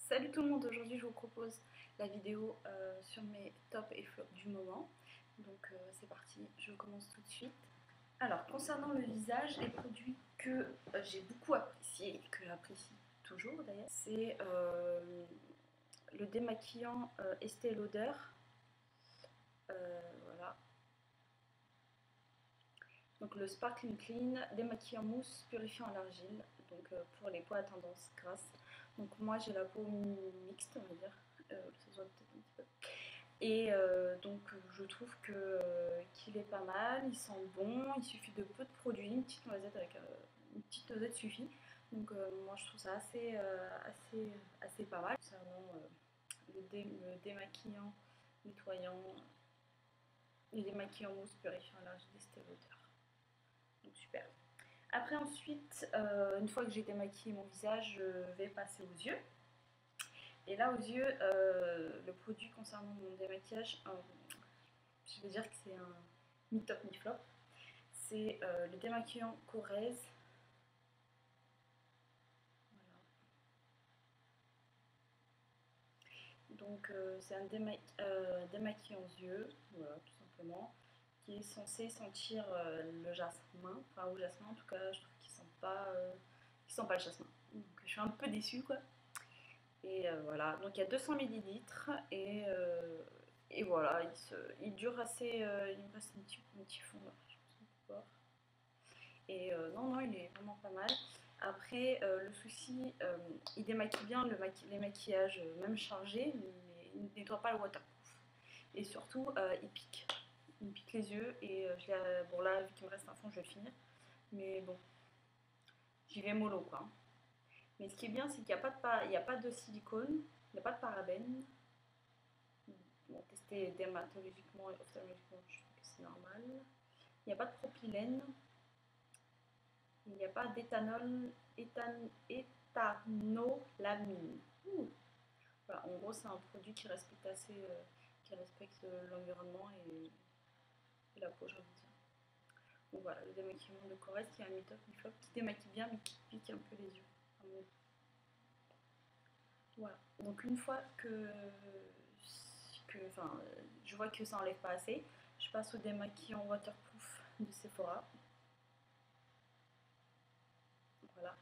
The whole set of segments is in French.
Salut tout le monde, aujourd'hui je vous propose la vidéo sur mes tops et flops du moment. Donc c'est parti, je commence tout de suite. Alors concernant le visage, les produits que j'ai beaucoup apprécié et que j'apprécie toujours d'ailleurs, c'est le démaquillant Estée Lauder. Voilà. Donc le Sparkling Clean, démaquillant mousse, purifiant à l'argile, donc pour les peaux à tendance grasse. Donc moi j'ai la peau mixte, on va dire, ça se voit peut-être un petit peu. Et donc je trouve qu'il est pas mal, il sent bon, il suffit de peu de produits, une petite noisette avec une petite noisette suffit. Donc moi je trouve ça assez pas mal. Concernant le démaquillant, nettoyant, le démaquillant mousse purifiant à l'argile d'Estée Lauder. Donc super. Après ensuite, une fois que j'ai démaquillé mon visage, je vais passer aux yeux. Et là aux yeux, le produit concernant mon démaquillage, je vais dire que c'est un mi-top mi-flop. C'est le démaquillant Korrez. Voilà. Donc c'est un démaquillant aux yeux, voilà, tout simplement, qui est censé sentir le jasmin, enfin au jasmin en tout cas, je trouve qu'il sent pas le jasmin. Donc je suis un peu déçue quoi. Et voilà, donc il y a 200 millilitres et voilà, il dure assez, il me reste un petit fond là, je pense qu'on peut voir. Et non, il est vraiment pas mal. Après, le souci, il démaquille bien les maquillages, même chargés, mais il ne nettoie pas le waterproof. Et surtout, il pique. Il me pique les yeux et bon là, vu qu'il me reste un fond, je vais le finir. Mais bon, j'y vais mollo quoi. Mais ce qui est bien, c'est qu'il n'y a pas de silicone, il n'y a pas de parabènes. Bon, testé dermatologiquement et ophtalmologiquement, je trouve que c'est normal. Il n'y a pas de propylène. Il n'y a pas d'éthanolamine. Voilà, en gros, c'est un produit qui respecte l'environnement et la peau, j'ai envie de dire. Donc voilà, le démaquillement de Korrez qui est un mi-top, mi-flop, qui démaquille bien mais qui pique un peu les yeux. Voilà. Donc une fois enfin, je vois que ça enlève pas assez, je passe au démaquillant waterproof de Sephora. Voilà.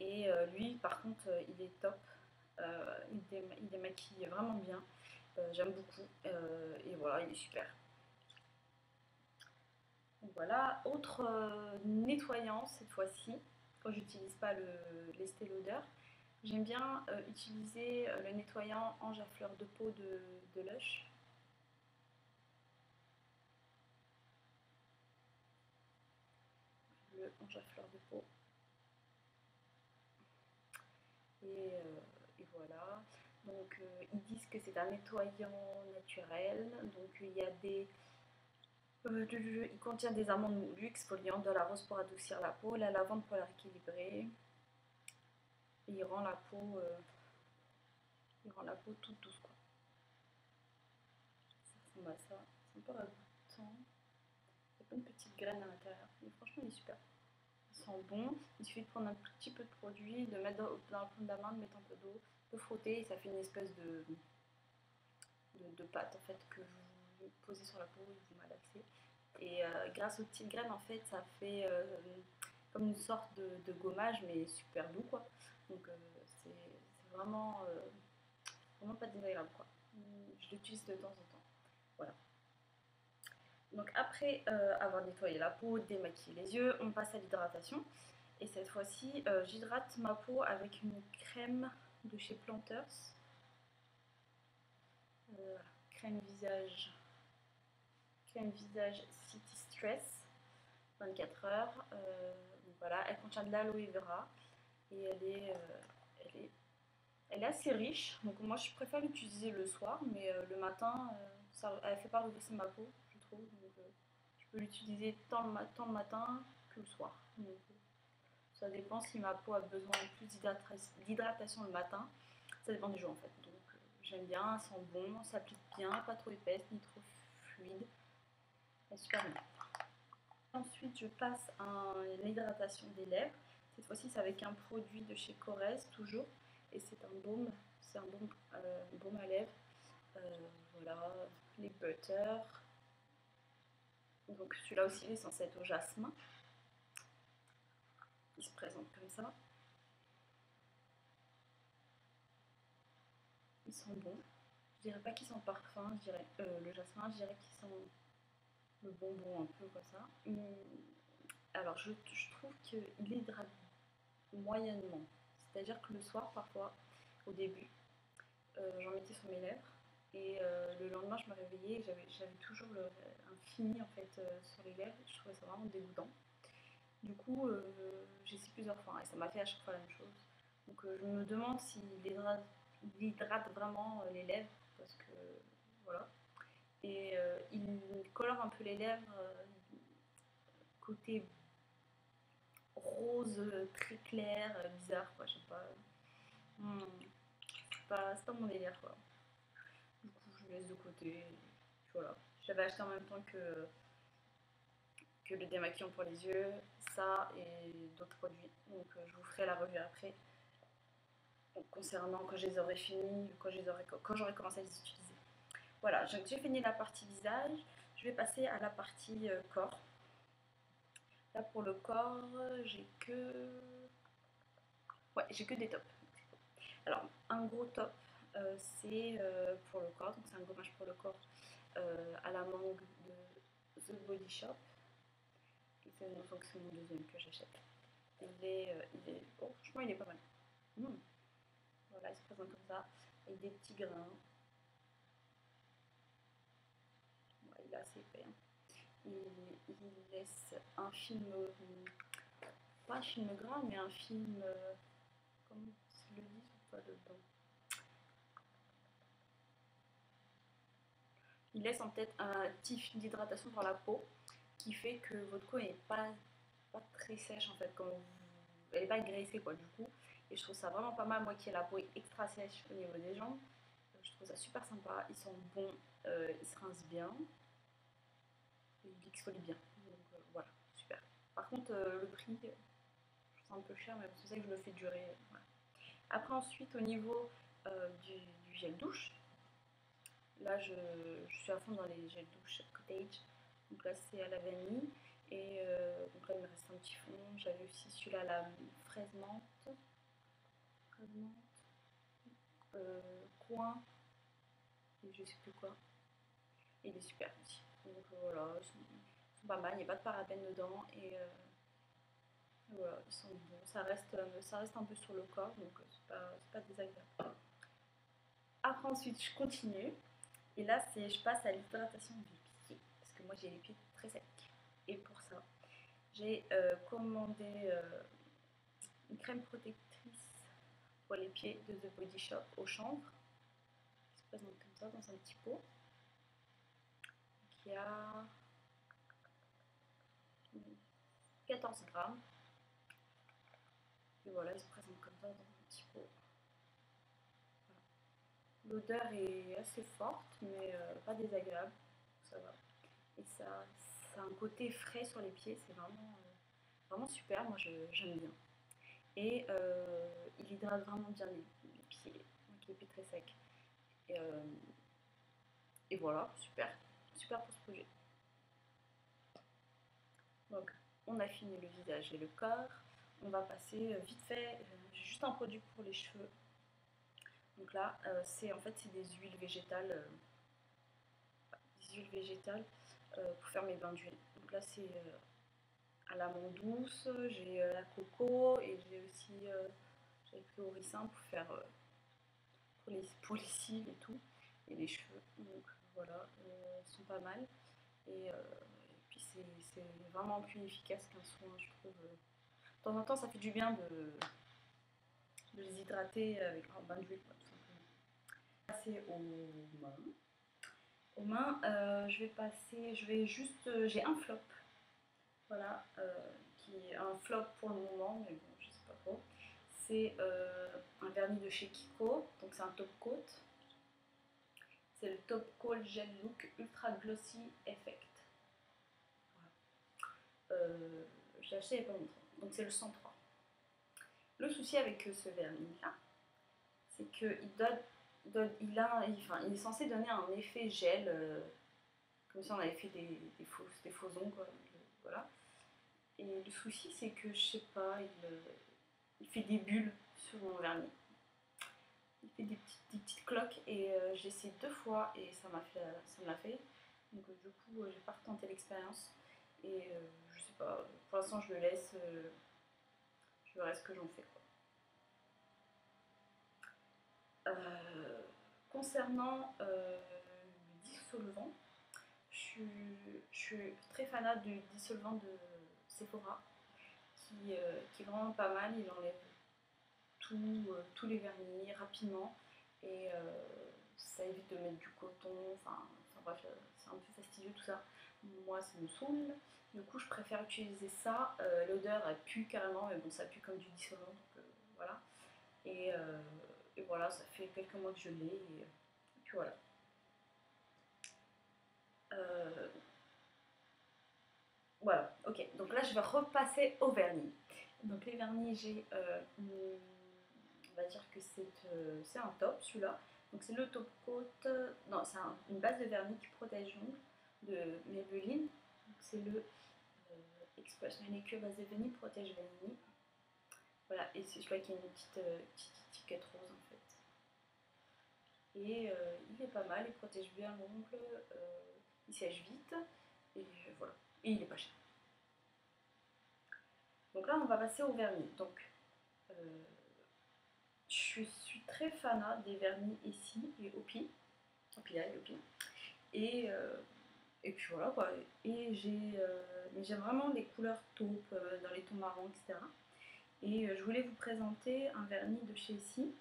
Et lui, par contre, il est top. Il démaquille vraiment bien. J'aime beaucoup. Et voilà, il est super. Donc voilà. Autre nettoyant cette fois-ci, quand j'utilise pas l'Estée Lauder, j'aime bien utiliser le nettoyant ange à fleur de peau de Lush. Le ange à fleur de peau. Et voilà. Donc ils disent que c'est un nettoyant naturel. Donc il y a il contient des amandes moulues, exfoliantes, de la rose pour adoucir la peau, la lavande pour la rééquilibrer. Et il rend la peau toute douce quoi. Ça ressemble à ça. C'est un peu ragoûtant. Il y a plein de petites graines à l'intérieur. Mais franchement il est super. Il sent bon. Il suffit de prendre un petit peu de produit, de mettre dans la paume de la main, de mettre un peu d'eau, de frotter et ça fait une espèce de pâte en fait que vous posez sur la peau et vous malaxez. Et grâce aux petites graines en fait ça fait comme une sorte de gommage mais super doux quoi. Donc c'est vraiment pas désagréable quoi. Je l'utilise de temps en temps. Voilà. Donc après avoir nettoyé la peau, démaquillé les yeux, on passe à l'hydratation. Et cette fois-ci, j'hydrate ma peau avec une crème de chez Planters. Crème visage City Stress, 24 heures. Voilà, elle contient de l'aloe vera et elle est assez riche. Donc moi je préfère l'utiliser le soir, mais le matin, elle fait pas regresser ma peau, je trouve. Donc je peux l'utiliser tant le matin que le soir. Donc, ça dépend si ma peau a besoin plus d'hydratation le matin. Ça dépend du jour en fait. Donc j'aime bien, elle sent bon, ça applique bien, pas trop épaisse ni trop fluide. Elle est super bien. Ensuite, je passe à l'hydratation des lèvres. Cette fois-ci, c'est avec un produit de chez Korrez, toujours. Et c'est un baume. c'est un baume à lèvres. Voilà, les butter. Donc celui-là aussi il est censé être au jasmin. Il se présente comme ça. Ils sont bons. Je dirais pas qu'ils sont parfums, je dirais le jasmin, je dirais qu'ils sont le bonbon un peu comme ça. Alors je trouve qu'il hydrate moyennement. C'est-à-dire que le soir parfois, au début, j'en mettais sur mes lèvres et le lendemain je me réveillais et j'avais toujours un fini en fait sur les lèvres. Je trouvais ça vraiment dégoûtant. Du coup, j'ai essayé plusieurs fois et ça m'a fait à chaque fois la même chose. Donc je me demande s'il hydrate vraiment les lèvres parce que voilà. Et il colore un peu les lèvres côté rose très clair, bizarre quoi, je sais pas. Hmm, c'est pas mon délire quoi. Du coup, je le laisse de côté. Voilà. J'avais acheté en même temps que le démaquillant pour les yeux, ça et d'autres produits. Donc je vous ferai la revue après. Donc, concernant quand je les aurai finis, quand j'aurai commencé à les utiliser. Voilà, j'ai fini la partie visage. Je vais passer à la partie corps. Là pour le corps, j'ai que... Ouais, j'ai que des tops. Alors, un gros top, c'est pour le corps. Donc c'est un gommage pour le corps à la mangue de The Body Shop. Donc c'est mon deuxième que j'achète. Oh, franchement, il est pas mal. Voilà, il se présente comme ça, avec des petits grains. Ouais, il est assez épais. Hein. Il laisse un film, pas un film gras, mais un film, comment ils le disent ou pas dedans. Il laisse en tête un petit film d'hydratation sur la peau qui fait que votre peau n'est pas très sèche en fait, elle n'est pas graissée quoi du coup. Et je trouve ça vraiment pas mal, moi qui ai la peau extra sèche au niveau des jambes. Je trouve ça super sympa, ils sont bons, ils se rincent bien, ils exfolient bien. Donc voilà, super. Par contre, le prix, je trouve ça un peu cher, mais c'est ça que je le fais durer. Voilà. Après, ensuite, au niveau du gel douche, là je suis à fond dans les gels douche Cottage. Donc là, c'est à la vanille. Et donc là, il me reste un petit fond. J'avais aussi celui-là, la fraise menthe. Coin. Et je sais plus quoi. Et il est super aussi. Donc voilà, ils sont pas mal. Il n'y a pas de parabènes dedans. Et voilà, ils sont bons. Ça reste un peu sur le corps, donc c'est pas désagréable. Après, ensuite, je continue. Et là, je passe à l'hydratation du pied. Parce que moi, j'ai les pieds très secs. Et pour ça, j'ai commandé une crème protectrice pour les pieds de The Body Shop au chanvre. Qui se présente comme ça dans un petit pot. Qui a 14 grammes. Et voilà, il se présente comme ça dans un petit pot. L'odeur est assez forte, mais pas désagréable. Ça va. Et ça a un côté frais sur les pieds, c'est vraiment super. Moi, j'aime bien. Et il hydrate vraiment bien les pieds, donc les pieds très secs. Et voilà, super. Super pour ce projet. Donc, on a fini le visage et le corps. On va passer vite fait, j'ai juste un produit pour les cheveux. Donc là, en fait, c'est des huiles végétales. Pour faire mes bains d'huile. Donc là, c'est à l'amande douce, j'ai la coco et j'ai aussi j'avais pris au ricin pour faire pour les cils et tout, et les cheveux. Donc voilà, ils sont pas mal. Et puis c'est vraiment plus efficace qu'un soin, je trouve. De temps en temps, ça fait du bien de les hydrater avec un bain d'huile, tout simplement. Passer aux mains. Aux mains, j'ai un flop. Voilà, qui est un flop pour le moment, mais bon, je sais pas trop. C'est un vernis de chez Kiko, donc c'est un top coat. C'est le Top Coat Gel Look Ultra Glossy Effect. Voilà. Je l'ai acheté il n'y a pas longtemps, donc c'est le 103. Le souci avec ce vernis là, c'est qu'il il est censé donner un effet gel, comme si on avait fait des faux ongles, quoi. Voilà. Et le souci, c'est que, je sais pas, il fait des bulles sur mon vernis. Il fait des petites cloques et j'ai essayé 2 fois et ça me l'a fait. Donc du coup, j'ai pas retenté l'expérience et je sais pas, pour l'instant je le laisse, je verrai ce que j'en fais, quoi. Concernant le dissolvant, je suis très fanat du dissolvant de Sephora qui est vraiment pas mal. Il enlève tous les vernis rapidement et ça évite de mettre du coton. Enfin bref, c'est un peu fastidieux tout ça. Moi, ça me saoule. Du coup, je préfère utiliser ça. L'odeur, elle pue carrément, mais bon, ça pue comme du dissolvant, donc voilà. Et, euh, et voilà, ça fait quelques mois que je l'ai. Et puis voilà. Euh, voilà, ok. Donc là, je vais repasser au vernis. Donc les vernis, on va dire que c'est un top, celui-là. Donc c'est le top coat, non, c'est une base de vernis qui protège l'ongle de Maybelline. Donc c'est le Express Manicure base de vernis protège vernis. Voilà, et c'est celui-là qui a une petite étiquette rose en fait. Et il est pas mal, il protège bien l'ongle, il sèche vite, et voilà. Et il est pas cher. Donc là, on va passer au vernis. Donc, euh, je suis très fanat des vernis ici et OPI. Et, euh, et puis voilà quoi. Et mais j'aime vraiment les couleurs taupes, dans les tons marrons, etc. Et je voulais vous présenter un vernis de chez ici,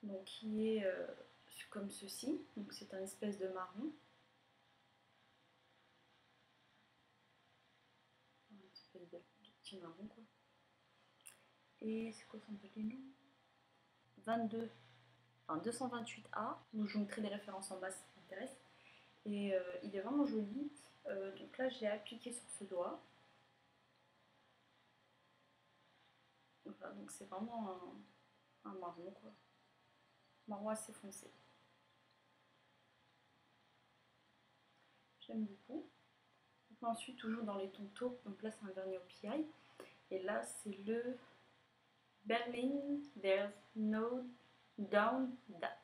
donc qui est comme ceci. Donc c'est un espèce de marron. Un espèce de petit marron quoi. Et c'est quoi son petit nom? 22, enfin 228A. Donc je vous mettrai les références en bas si ça vous intéresse. Et il est vraiment joli. Donc là, je l'ai appliqué sur ce doigt. Voilà, donc c'est vraiment un marron, quoi. Marron assez foncé. J'aime beaucoup. Donc ensuite, toujours dans les tons taupes, donc là, c'est un vernis au PI. Et là, c'est le Berlin There's No Down That.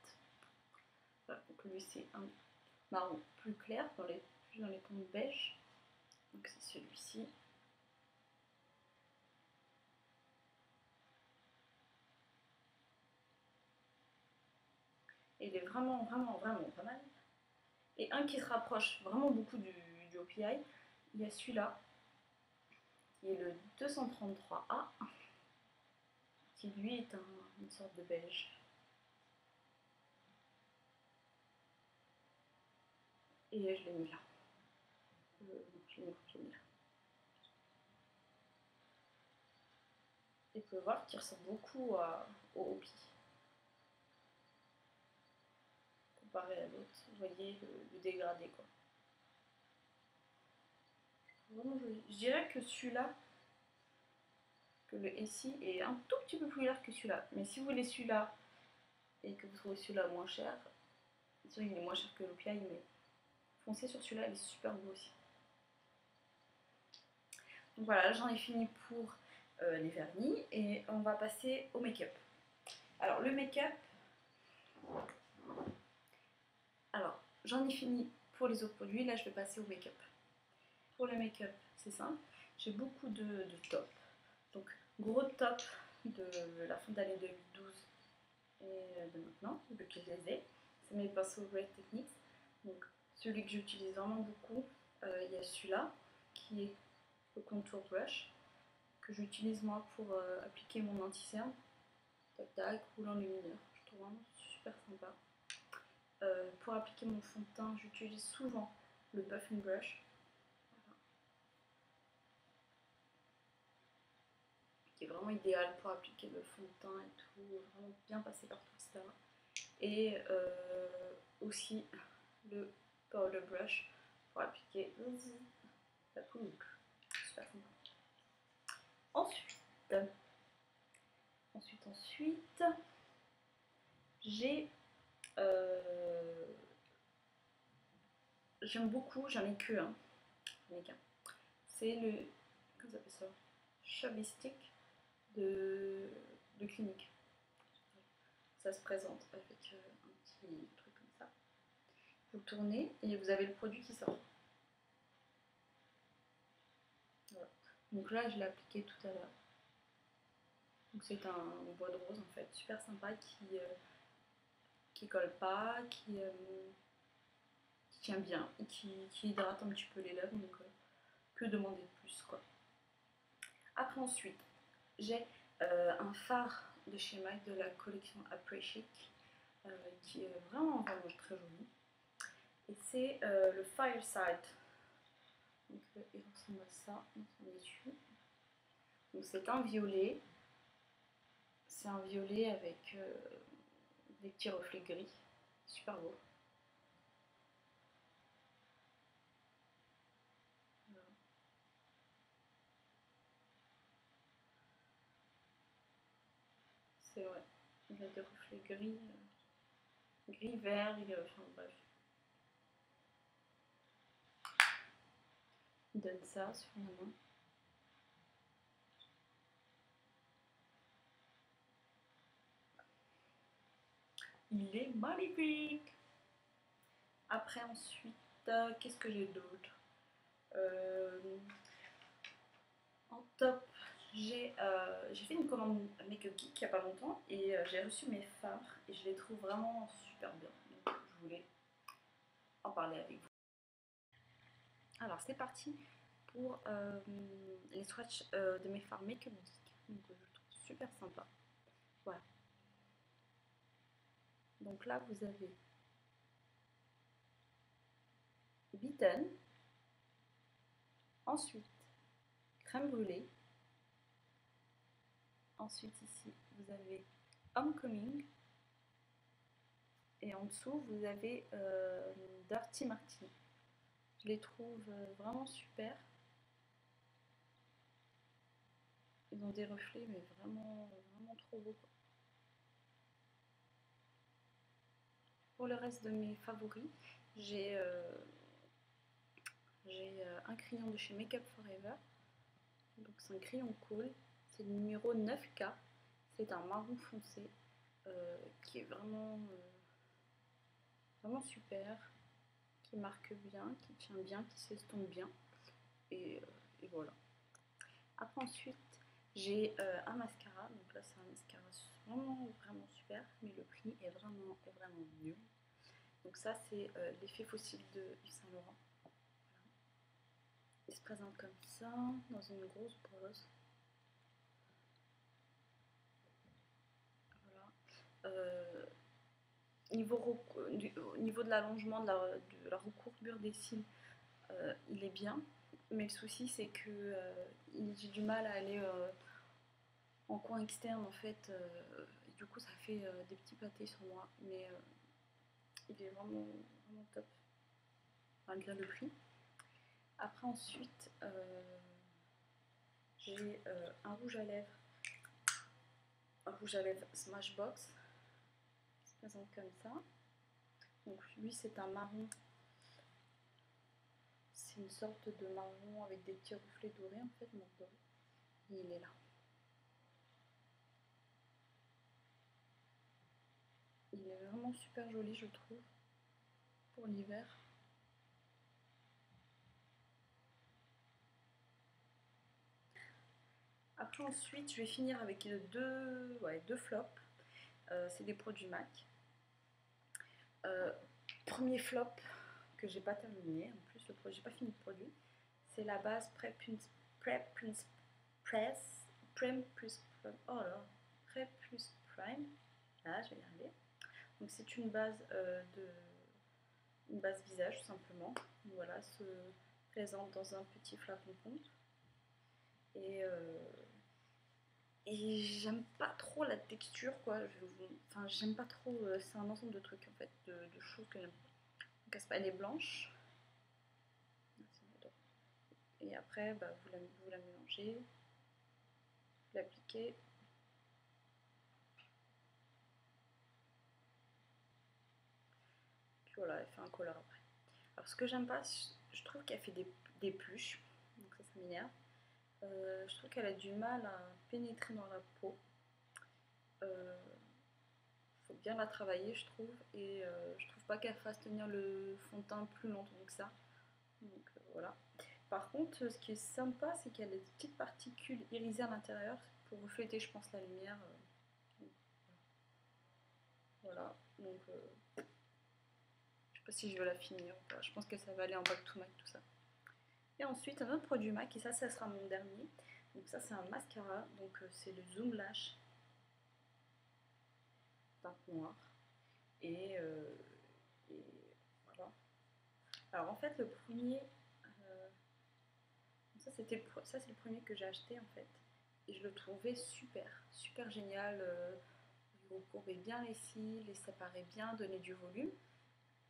Voilà, donc lui, c'est un marron plus clair, plus dans les tons beige. Donc c'est celui-ci. Et il est vraiment pas mal. Et un qui se rapproche vraiment beaucoup du OPI, il y a celui-là, qui est le 233A, qui lui est une sorte de beige. Et je l'ai mis là. Je l'ai mis là. Et vous pouvez voir qu'il ressemble beaucoup au OPI. Comparé à l'autre, vous voyez le dégradé quoi. Vraiment joli. Je dirais que celui-là, que le SI est un tout petit peu plus clair que celui-là. Mais si vous voulez celui-là et que vous trouvez celui-là moins cher, c'est vrai qu'il est moins cher que l'OPI, mais foncez sur celui-là, il est super beau aussi. Donc voilà, j'en ai fini pour les vernis et on va passer au make-up. Alors le make-up, alors j'en ai fini pour les autres produits, là je vais passer au make-up. Pour le make-up, c'est simple, j'ai beaucoup de tops. Donc gros top de la fin d'année 2012 et de maintenant, depuis que je les ai. C'est mes pinceaux Great Techniques. Donc celui que j'utilise vraiment beaucoup, il y a celui-là qui est le contour brush que j'utilise moi pour appliquer mon anti-cerne. Tac tac, roulant lumineux. Je trouve vraiment super sympa. Pour appliquer mon fond de teint, j'utilise souvent le Puffing Brush. Voilà. Qui est vraiment idéal pour appliquer le fond de teint et tout, vraiment bien passer partout, etc. Et aussi le Powder Brush pour appliquer la poudre. Super sympa. Ensuite, J'ai j'aime beaucoup, j'en ai que un, j'en ai qu'un. C'est le, comment ça s'appelle ça, Chubby Stick de Clinique. Ça se présente avec un petit truc comme ça. Vous tournez et vous avez le produit qui sort. Voilà. Donc là, je l'ai appliqué tout à l'heure. Donc c'est un bois de rose en fait, super sympa qui colle pas, qui tient bien et qui hydrate un petit peu les lèvres. Donc que demander de plus quoi. Après ensuite, j'ai un fard de chez MAC de la collection Après Chic qui est vraiment très joli. Et c'est le Fireside. Donc il ressemble à ça, dessus. Donc c'est un violet. C'est un violet avec des petits reflets gris. Super beau. Voilà. C'est vrai. Il y a des reflets gris, gris vert, enfin bref. Il donne ça sur la main. Il est magnifique. Après ensuite, qu'est-ce que j'ai d'autre En top, j'ai fait une commande Make Up Geek il n'y a pas longtemps et j'ai reçu mes fards et je les trouve vraiment super bien. Donc je voulais en parler avec vous. Alors c'est parti pour les swatchs de mes fards Make Up Geek. Donc je trouve super sympa. Voilà. Donc là vous avez Beaten, ensuite crème brûlée, ensuite ici vous avez Homecoming et en dessous vous avez Dirty Martini. Je les trouve vraiment super. Ils ont des reflets mais vraiment, vraiment trop beaux. Pour le reste de mes favoris, j'ai un crayon de chez Make Up Forever. Donc c'est un crayon cool. C'est le numéro 9K. C'est un marron foncé qui est vraiment, vraiment super, qui marque bien, qui tient bien, qui s'estompe bien. Et voilà. Après ensuite, j'ai un mascara. Donc là c'est un mascara vraiment, vraiment super. Mais le prix est vraiment nul. Donc ça c'est l'effet fossile de Yves Saint Laurent. Voilà. Il se présente comme ça, dans une grosse brosse. Voilà. Au niveau de l'allongement de la recourbure des cils, il est bien. Mais le souci c'est que j'ai du mal à aller en coin externe en fait. Du coup ça fait des petits pâtés sur moi. Mais il est vraiment, vraiment top, malgré le prix. Après ensuite, j'ai un rouge à lèvres Smashbox qui se présente comme ça. Donc lui c'est un marron, c'est une sorte de marron avec des petits reflets dorés en fait, mon doré. Et il est là. Il est vraiment super joli je trouve pour l'hiver. Après ensuite je vais finir avec deux flops. C'est des produits MAC. Premier flop que j'ai pas terminé, en plus j'ai pas fini le produit, c'est la base Prep Plus Prime. Là, je vais y arriver. Donc c'est une base une base visage tout simplement. Voilà, se présente dans un petit flacon pompe. Et j'aime pas trop la texture quoi. Enfin j'aime pas trop. C'est un ensemble de trucs en fait, de choses que j'aime pas. Donc elle est blanche. Et après bah, vous la mélangez, vous l'appliquez. voilà, elle fait un collar après. Alors ce que j'aime pas, je trouve qu'elle fait des pluches, donc ça m'énerve. Je trouve qu'elle a du mal à pénétrer dans la peau. Faut bien la travailler, je trouve, et je trouve pas qu'elle fasse tenir le fond de teint plus longtemps que ça. Donc voilà. Par contre, ce qui est sympa, c'est qu'elle a des petites particules irisées à l'intérieur pour refléter, je pense, la lumière. Voilà. Donc, je sais pas si je vais la finir ou pas. Je pense que ça va aller en back to MAC, tout ça. Et ensuite, un autre produit MAC, et ça sera mon dernier. Donc ça, c'est un mascara. Donc c'est le Zoom Lash teinte noire. Et voilà. Alors en fait, le premier, ça c'est le premier que j'ai acheté en fait, et je le trouvais super génial. Il recourbait bien les cils, les séparait bien, donnait du volume.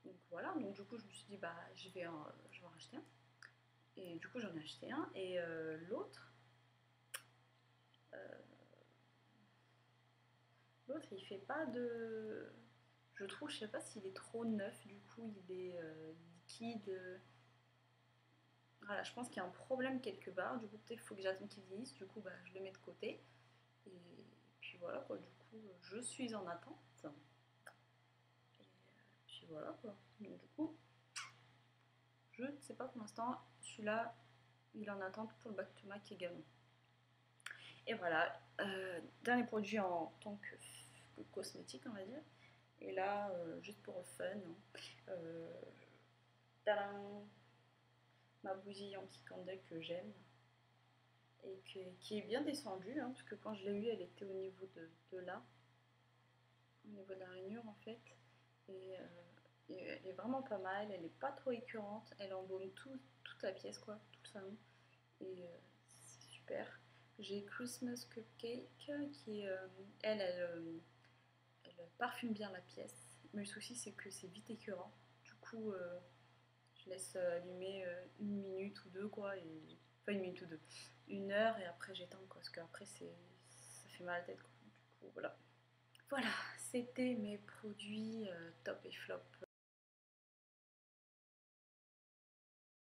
Donc voilà, donc du coup je me suis dit bah je vais en racheter un. Et du coup j'en ai acheté un, et euh, l'autre il fait pas de, je trouve, je sais pas s'il est trop neuf, du coup il est liquide. Voilà, je pense qu'il y a un problème quelque part, du coup peut-être qu'il faut que j'attende qu'il vieillisse, du coup bah, je le mets de côté. Et puis voilà quoi, du coup je suis en attente. Et puis voilà quoi. Donc du coup, je ne sais pas pour l'instant, celui-là, il est en attente pour le back to Mac également. Et voilà, dernier produit en tant que cosmétique on va dire. Et là, juste pour le fun, tadam, ma bousille anti-candle que j'aime et qui est bien descendue, hein, parce que quand je l'ai eue, elle était au niveau de là, au niveau de la rainure en fait. Et, elle est vraiment pas mal, elle est pas trop écœurante, elle embaume toute la pièce, quoi, tout le salon. Et c'est super. J'ai Christmas Cupcake qui est, elle parfume bien la pièce. Mais le souci c'est que c'est vite écœurant. Du coup, je laisse allumer une minute ou deux, quoi, et enfin une minute ou deux, une heure, et après j'éteins, quoi, parce qu'après ça fait mal à la tête, quoi. Du coup, voilà. Voilà, c'était mes produits top et flop